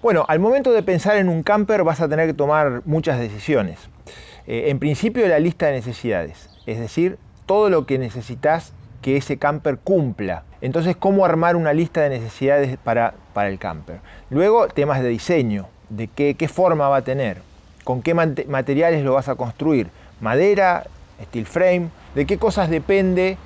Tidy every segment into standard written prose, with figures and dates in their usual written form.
Bueno, al momento de pensar en un camper vas a tener que tomar muchas decisiones. En principio, la lista de necesidades, es decir, todo lo que necesitas que ese camper cumpla. Entonces, ¿cómo armar una lista de necesidades para el camper? Luego, temas de diseño, de qué forma va a tener, con qué materiales lo vas a construir, madera, steel frame, de qué cosas depende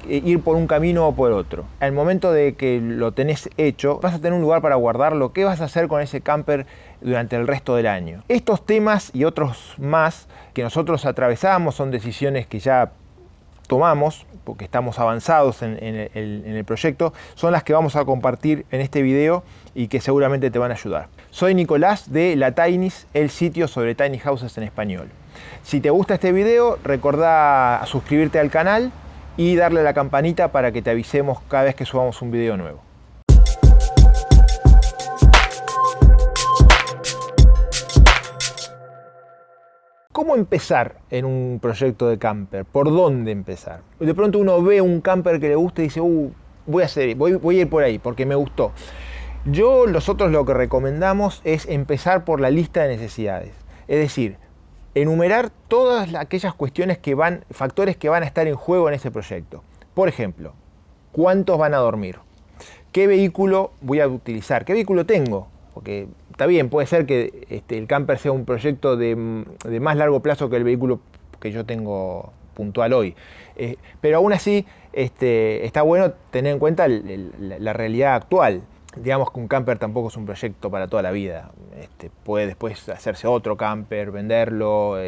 ir por un camino o por otro. Al momento de que lo tenés hecho, vas a tener un lugar para guardarlo. ¿Qué vas a hacer con ese camper durante el resto del año? Estos temas y otros más que nosotros atravesamos son decisiones que ya tomamos, porque estamos avanzados en el proyecto, son las que vamos a compartir en este video y que seguramente te van a ayudar. Soy Nicolás de La Tinys, el sitio sobre tiny houses en español. Si te gusta este video, recordá suscribirte al canal y darle a la campanita para que te avisemos cada vez que subamos un video nuevo. ¿Cómo empezar en un proyecto de camper? ¿Por dónde empezar? De pronto uno ve un camper que le gusta y dice, voy a ir por ahí porque me gustó. Nosotros lo que recomendamos es empezar por la lista de necesidades. Es decir, enumerar todas aquellas factores que van a estar en juego en ese proyecto. Por ejemplo, ¿cuántos van a dormir? ¿Qué vehículo voy a utilizar? ¿Qué vehículo tengo? Porque está bien, puede ser que el camper sea un proyecto de más largo plazo que el vehículo que yo tengo puntual hoy. Pero aún así está bueno tener en cuenta la realidad actual. Digamos que un camper tampoco es un proyecto para toda la vida. Puede después hacerse otro camper, venderlo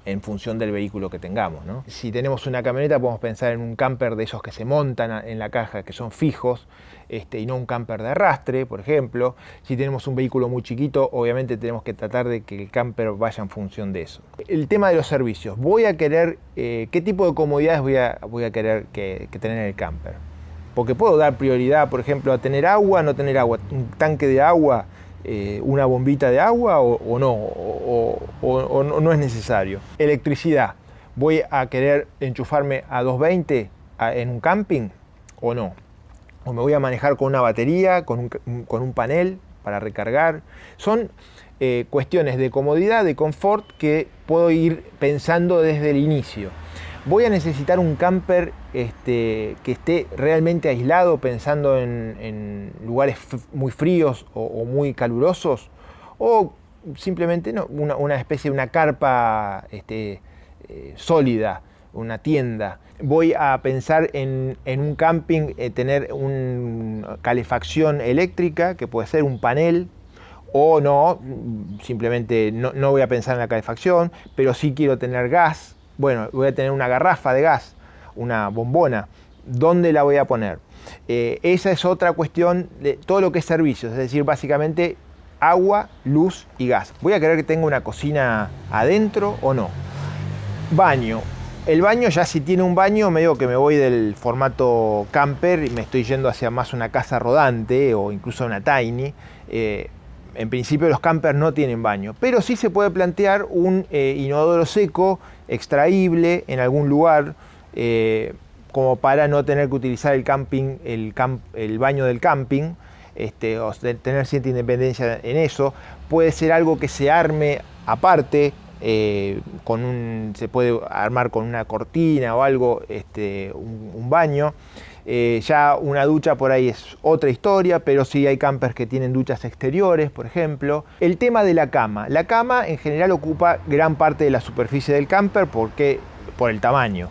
en función del vehículo que tengamos, ¿no? Si tenemos una camioneta podemos pensar en un camper de esos que se montan en la caja, que son fijos, y no un camper de arrastre, por ejemplo. Si tenemos un vehículo muy chiquito, obviamente tenemos que tratar de que el camper vaya en función de eso. El tema de los servicios. Voy a querer, ¿qué tipo de comodidades voy a querer que tener en el camper? Porque puedo dar prioridad, por ejemplo, a tener agua, no tener agua, un tanque de agua, una bombita de agua o no es necesario. Electricidad, ¿voy a querer enchufarme a 220 en un camping o no? ¿O me voy a manejar con una batería, con un panel para recargar? Son cuestiones de comodidad, de confort que puedo ir pensando desde el inicio. Voy a necesitar un camper que esté realmente aislado, pensando en lugares muy fríos o muy calurosos, o simplemente no, una especie de una carpa sólida, una tienda. Voy a pensar en un camping, tener una calefacción eléctrica, que puede ser un panel, o no, simplemente no voy a pensar en la calefacción, pero sí quiero tener gas. Bueno, voy a tener una garrafa de gas, una bombona. ¿Dónde la voy a poner? Esa es otra cuestión de todo lo que es servicios, es decir, básicamente agua, luz y gas. ¿Voy a querer que tenga una cocina adentro o no? Baño. El baño, ya si tiene un baño, medio que me voy del formato camper y me estoy yendo hacia más una casa rodante o incluso una tiny. En principio los campers no tienen baño, pero sí se puede plantear un inodoro seco, extraíble en algún lugar, como para no tener que utilizar el baño del camping, o tener cierta independencia en eso. Puede ser algo que se arme aparte, se puede armar con una cortina o algo, un baño. Ya una ducha por ahí es otra historia, pero sí hay campers que tienen duchas exteriores, por ejemplo. El tema de la cama. La cama en general ocupa gran parte de la superficie del camper por el tamaño.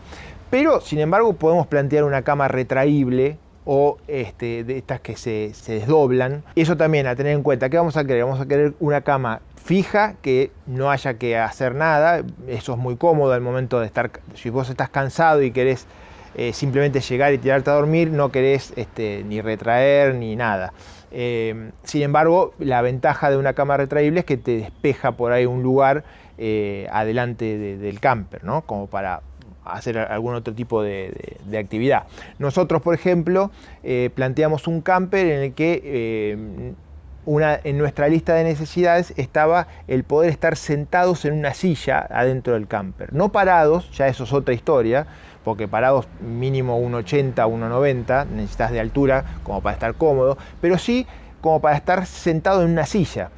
Pero, sin embargo, podemos plantear una cama retraíble o de estas que se desdoblan. Eso también a tener en cuenta. ¿Qué vamos a querer? Vamos a querer una cama fija, que no haya que hacer nada. Eso es muy cómodo al momento de estar. Si vos estás cansado y querés simplemente llegar y tirarte a dormir, no querés ni retraer ni nada. Sin embargo, la ventaja de una cama retraíble es que te despeja por ahí un lugar adelante del camper, ¿no? Como para hacer algún otro tipo de actividad. Nosotros, por ejemplo, planteamos un camper en el que en nuestra lista de necesidades estaba el poder estar sentados en una silla adentro del camper. No parados, ya eso es otra historia, porque parados mínimo 1,80, 1,90, necesitas de altura como para estar cómodo, pero sí como para estar sentado en una silla.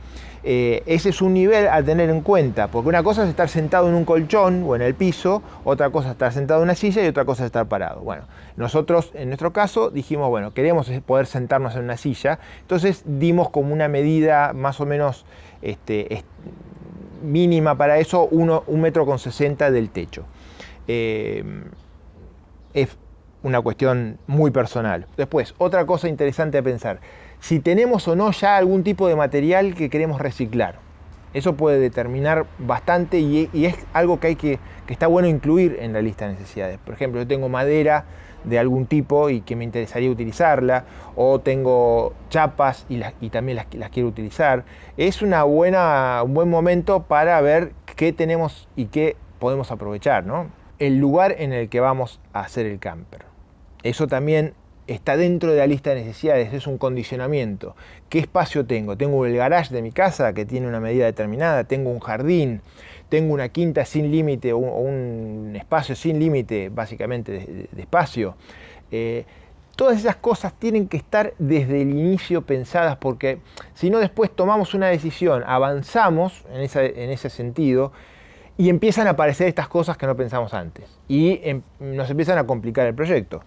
Ese es un nivel a tener en cuenta, porque una cosa es estar sentado en un colchón o en el piso, otra cosa es estar sentado en una silla y otra cosa es estar parado. Bueno, nosotros en nuestro caso dijimos, bueno, queremos poder sentarnos en una silla, entonces dimos como una medida más o menos mínima para eso, 1,60 m del techo. Es una cuestión muy personal. Después, otra cosa interesante a pensar, si tenemos o no ya algún tipo de material que queremos reciclar. Eso puede determinar bastante y es algo que está bueno incluir en la lista de necesidades. Por ejemplo, yo tengo madera de algún tipo y que me interesaría utilizarla, o tengo chapas y también las quiero utilizar. Es un buen momento para ver qué tenemos y qué podemos aprovechar, ¿no? El lugar en el que vamos a hacer el camper. Eso también está dentro de la lista de necesidades, es un condicionamiento. ¿Qué espacio tengo? Tengo el garage de mi casa que tiene una medida determinada, tengo un jardín, tengo una quinta sin límite o un espacio sin límite, básicamente de espacio. Todas esas cosas tienen que estar desde el inicio pensadas, porque si no después tomamos una decisión, avanzamos en ese sentido y empiezan a aparecer estas cosas que no pensamos antes y nos empiezan a complicar el proyecto.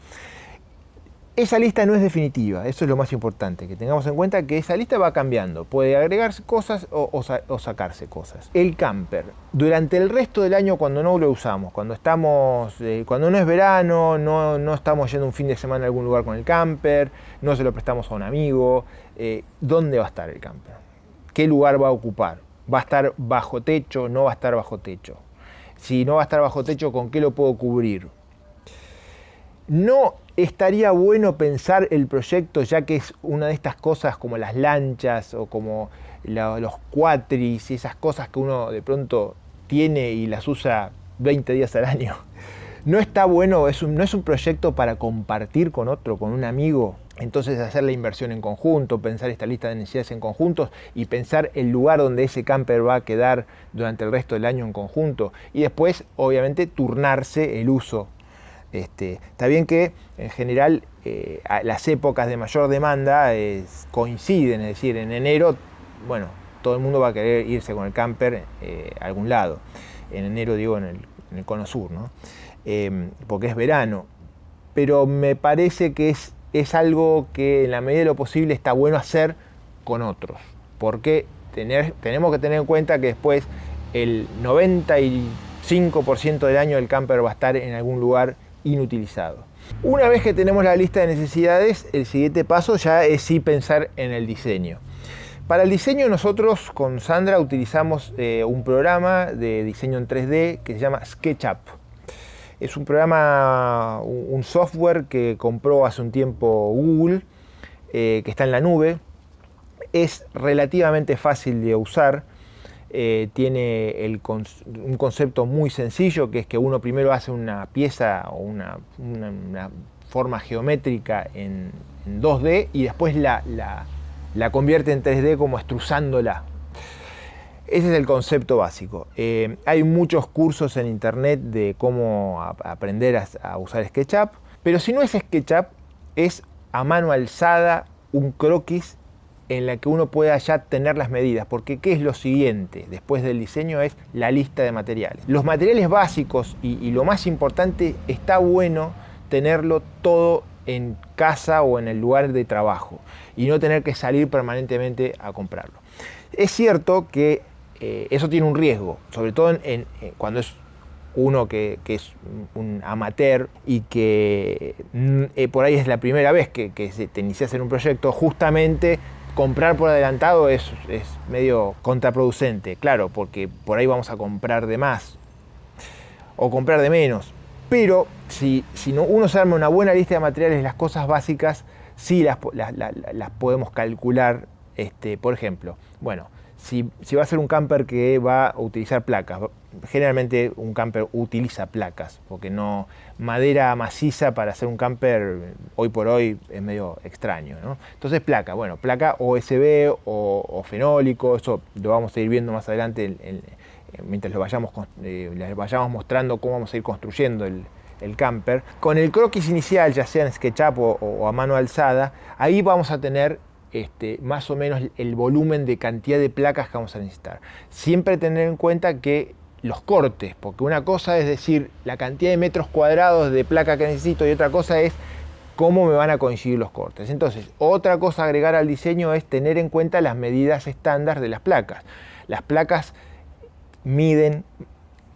Esa lista no es definitiva, eso es lo más importante, que tengamos en cuenta que esa lista va cambiando, puede agregarse cosas o sacarse cosas. El camper, durante el resto del año cuando no lo usamos, cuando no es verano, no estamos yendo un fin de semana a algún lugar con el camper, no se lo prestamos a un amigo, ¿dónde va a estar el camper? ¿Qué lugar va a ocupar? ¿Va a estar bajo techo? ¿No va a estar bajo techo? Si no va a estar bajo techo, ¿con qué lo puedo cubrir? No estaría bueno pensar el proyecto, ya que es una de estas cosas como las lanchas o como los cuatris y esas cosas que uno de pronto tiene y las usa 20 días al año. No está bueno, no es un proyecto para compartir con otro, con un amigo. Entonces hacer la inversión en conjunto, pensar esta lista de necesidades en conjuntos y pensar el lugar donde ese camper va a quedar durante el resto del año en conjunto. Y después, obviamente, turnarse el uso. Está bien que en general las épocas de mayor demanda coinciden, es decir, en enero, bueno, todo el mundo va a querer irse con el camper a algún lado. En enero digo en el cono sur, ¿no? Porque es verano. Pero me parece que es algo que en la medida de lo posible está bueno hacer con otros. Porque tenemos que tener en cuenta que después el 95% del año el camper va a estar en algún lugar inutilizado. Una vez que tenemos la lista de necesidades, el siguiente paso ya es sí pensar en el diseño. Para el diseño nosotros con Sandra utilizamos un programa de diseño en 3D que se llama SketchUp. Es un programa, un software que compró hace un tiempo Google, que está en la nube. Es relativamente fácil de usar. Tiene un concepto muy sencillo, que es que uno primero hace una pieza o una forma geométrica en 2D y después la convierte en 3D como extrusándola. Ese es el concepto básico. Hay muchos cursos en internet de cómo aprender a usar SketchUp, pero si no es SketchUp, es a mano alzada un croquis en la que uno pueda ya tener las medidas, porque ¿qué es lo siguiente? Después del diseño es la lista de materiales. Los materiales básicos y lo más importante, está bueno tenerlo todo en casa o en el lugar de trabajo y no tener que salir permanentemente a comprarlo. Es cierto que eso tiene un riesgo, sobre todo cuando es uno que es un amateur y que por ahí es la primera vez que te inicias en un proyecto. Justamente comprar por adelantado es medio contraproducente, claro, porque por ahí vamos a comprar de más o comprar de menos. Pero si uno se arma una buena lista de materiales, las cosas básicas sí las podemos calcular. Por ejemplo, bueno, si va a ser un camper que va a utilizar placas, generalmente un camper utiliza placas, porque no, madera maciza para hacer un camper hoy por hoy es medio extraño, ¿no? Entonces placa OSB o fenólico, eso lo vamos a ir viendo más adelante mientras les vayamos mostrando cómo vamos a ir construyendo el camper. Con el croquis inicial, ya sea en SketchUp o a mano alzada, ahí vamos a tener más o menos el volumen de cantidad de placas que vamos a necesitar. Siempre tener en cuenta que los cortes, porque una cosa es decir la cantidad de metros cuadrados de placa que necesito y otra cosa es cómo me van a coincidir los cortes. Entonces, otra cosa a agregar al diseño es tener en cuenta las medidas estándar de las placas. Las placas miden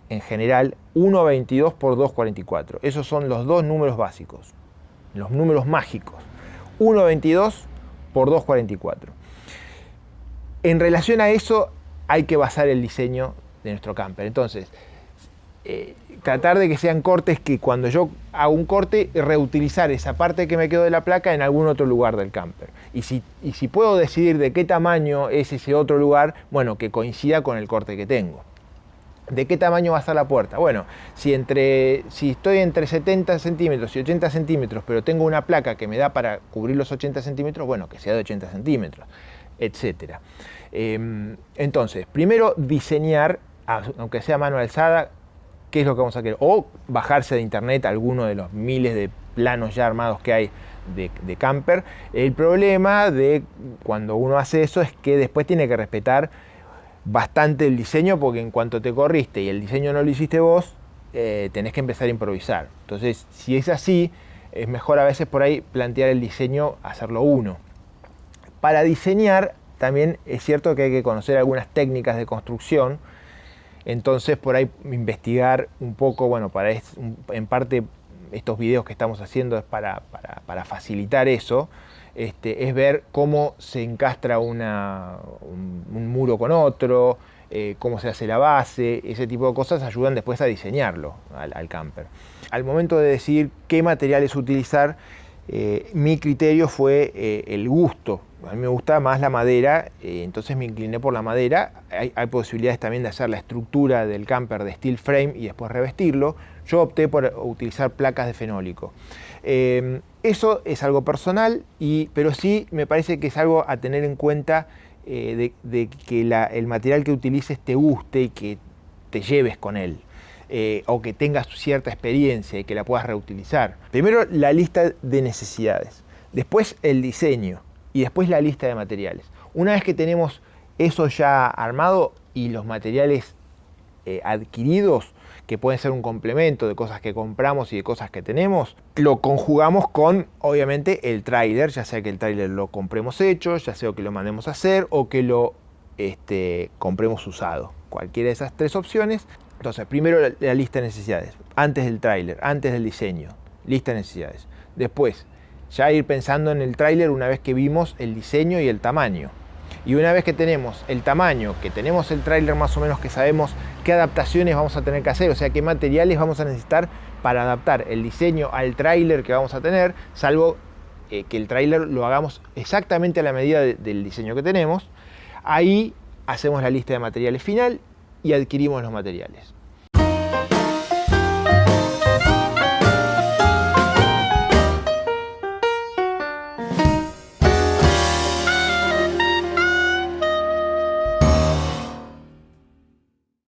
en general 1,22 por 2,44. Esos son los dos números básicos, los números mágicos. 1,22 por 2,44. En relación a eso hay que basar el diseño de nuestro camper. Entonces, tratar de que sean cortes que cuando yo hago un corte, reutilizar esa parte que me quedó de la placa en algún otro lugar del camper. Y si puedo decidir de qué tamaño es ese otro lugar, bueno, que coincida con el corte que tengo. ¿De qué tamaño va a ser la puerta? Bueno, si estoy entre 70 centímetros y 80 centímetros, pero tengo una placa que me da para cubrir los 80 centímetros, bueno, que sea de 80 centímetros, etc. Entonces, primero diseñar, aunque sea a mano alzada, qué es lo que vamos a querer. O bajarse de internet alguno de los miles de planos ya armados que hay de camper. El problema de cuando uno hace eso es que después tiene que respetar bastante el diseño, porque en cuanto te corriste y el diseño no lo hiciste vos, tenés que empezar a improvisar. Entonces, si es así, es mejor a veces por ahí plantear el diseño, hacerlo uno. Para diseñar también es cierto que hay que conocer algunas técnicas de construcción. Entonces por ahí investigar un poco, bueno, en parte estos videos que estamos haciendo es para facilitar eso. Es ver cómo se encastra un muro con otro, cómo se hace la base, ese tipo de cosas ayudan después a diseñarlo al camper. Al momento de decidir qué materiales utilizar, mi criterio fue el gusto. A mí me gusta más la madera, entonces me incliné por la madera. Hay posibilidades también de hacer la estructura del camper de steel frame y después revestirlo. Yo opté por utilizar placas de fenólico. Eso es algo personal, pero sí me parece que es algo a tener en cuenta, de que el material que utilices te guste y que te lleves con él. O que tengas cierta experiencia y que la puedas reutilizar. Primero la lista de necesidades, después el diseño y después la lista de materiales. Una vez que tenemos eso ya armado y los materiales adquiridos, que pueden ser un complemento de cosas que compramos y de cosas que tenemos, lo conjugamos con, obviamente, el tráiler, ya sea que el tráiler lo compremos hecho, ya sea que lo mandemos a hacer o que lo compremos usado. Cualquiera de esas tres opciones. Entonces, primero la lista de necesidades, antes del tráiler, antes del diseño, lista de necesidades. Después, ya ir pensando en el tráiler una vez que vimos el diseño y el tamaño. Y una vez que tenemos el tamaño, que tenemos el tráiler más o menos, que sabemos qué adaptaciones vamos a tener que hacer, o sea, qué materiales vamos a necesitar para adaptar el diseño al tráiler que vamos a tener, salvo que el tráiler lo hagamos exactamente a la medida del diseño que tenemos, ahí hacemos la lista de materiales final y adquirimos los materiales.